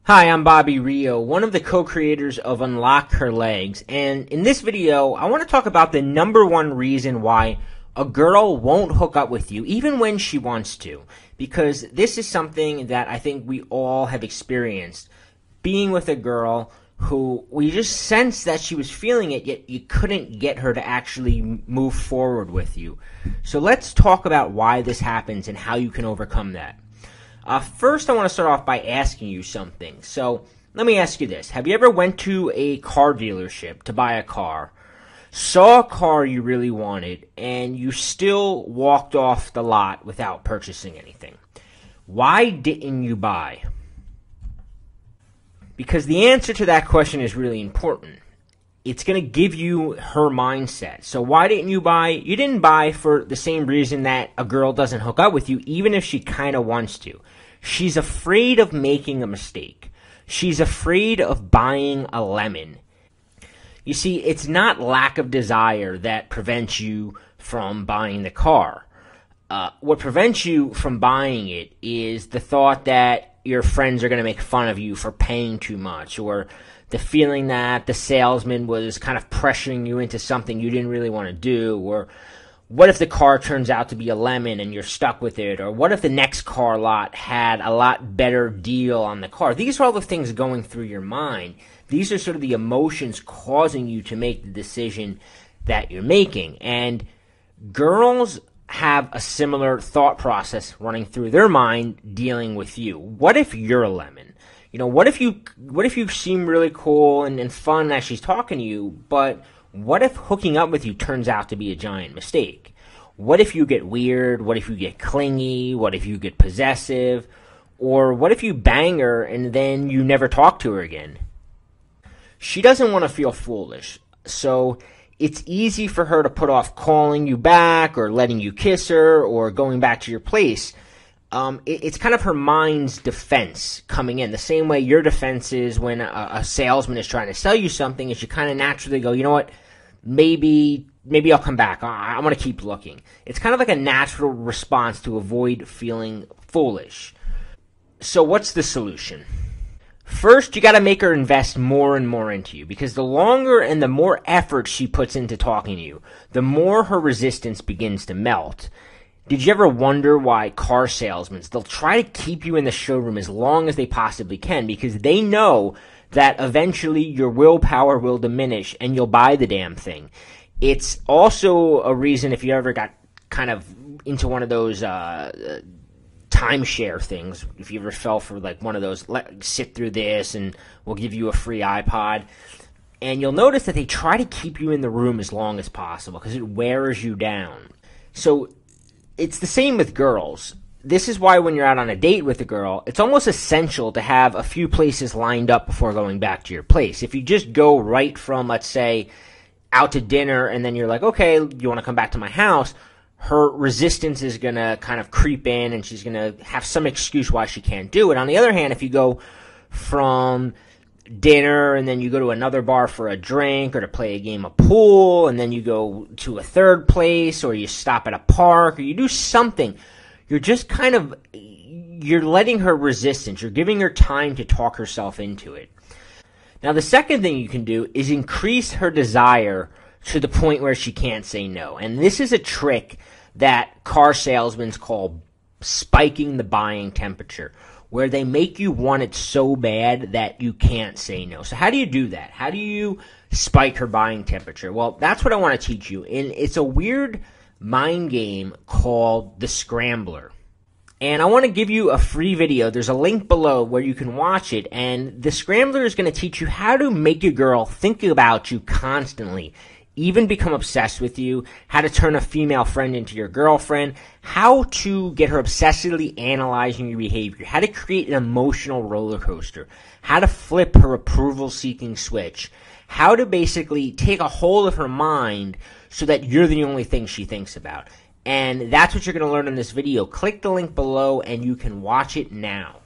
Hi, I'm Bobby Rio, one of the co-creators of Unlock Her Legs, and in this video, I want to talk about the number one reason why a girl won't hook up with you, even when she wants to, because this is something that I think we all have experienced, being with a girl who we just sensed that she was feeling it, yet you couldn't get her to actually move forward with you. So let's talk about why this happens and how you can overcome that. First, I want to start off by asking you something. So, let me ask you this. Have you ever went to a car dealership to buy a car, saw a car you really wanted, and you still walked off the lot without purchasing anything? Why didn't you buy? Because the answer to that question is really important. It's going to give you her mindset. So why didn't you buy? You didn't buy for the same reason that a girl doesn't hook up with you, even if she kind of wants to. She's afraid of making a mistake. She's afraid of buying a lemon. You see, it's not lack of desire that prevents you from buying the car. What prevents you from buying it is the thought that your friends are going to make fun of you for paying too much, or the feeling that the salesman was kind of pressuring you into something you didn't really want to do, or what if the car turns out to be a lemon and you're stuck with it, or what if the next car lot had a lot better deal on the car? These are all the things going through your mind. These are sort of the emotions causing you to make the decision that you're making. And girls have a similar thought process running through their mind dealing with you. What if you're a lemon? You know, what if you seem really cool and fun as she's talking to you, but what if hooking up with you turns out to be a giant mistake? What if you get weird? What if you get clingy? What if you get possessive? Or what if you bang her and then you never talk to her again? She doesn't want to feel foolish, so it's easy for her to put off calling you back or letting you kiss her or going back to your place. It's kind of her mind's defense coming in. The same way your defense is when a salesman is trying to sell you something, is you kind of naturally go, you know what, maybe I'll come back. I'm going to keep looking. It's kind of like a natural response to avoid feeling foolish. So what's the solution? First, you got to make her invest more and more into you, because the longer and the more effort she puts into talking to you, the more her resistance begins to melt. Did you ever wonder why car salesmen, they'll try to keep you in the showroom as long as they possibly can, because they know that eventually your willpower will diminish and you'll buy the damn thing. It's also a reason, if you ever got kind of into one of those timeshare things, if you ever fell for like one of those, sit through this and we'll give you a free iPod, and you'll notice that they try to keep you in the room as long as possible because it wears you down. So it's the same with girls. This is why when you're out on a date with a girl, it's almost essential to have a few places lined up before going back to your place. If you just go right from, let's say, out to dinner and then you're like, okay, you want to come back to my house, her resistance is going to kind of creep in and she's going to have some excuse why she can't do it. On the other hand, if you go from dinner and then you go to another bar for a drink or to play a game of pool, and then you go to a third place, or you stop at a park, or you do something, you're just kind of, you're letting her resistance, you're giving her time to talk herself into it. Now the second thing you can do is increase her desire to the point where she can't say no. And this is a trick that car salesmen call spiking the buying temperature, where they make you want it so bad that you can't say no. So how do you do that? How do you spike her buying temperature? Well, that's what I want to teach you. And it's a weird mind game called the Scrambler. And I want to give you a free video. There's a link below where you can watch it. And the Scrambler is going to teach you how to make your girl think about you constantly, even become obsessed with you, how to turn a female friend into your girlfriend, how to get her obsessively analyzing your behavior, how to create an emotional roller coaster, how to flip her approval-seeking switch, how to basically take a hold of her mind so that you're the only thing she thinks about. And that's what you're going to learn in this video. Click the link below and you can watch it now.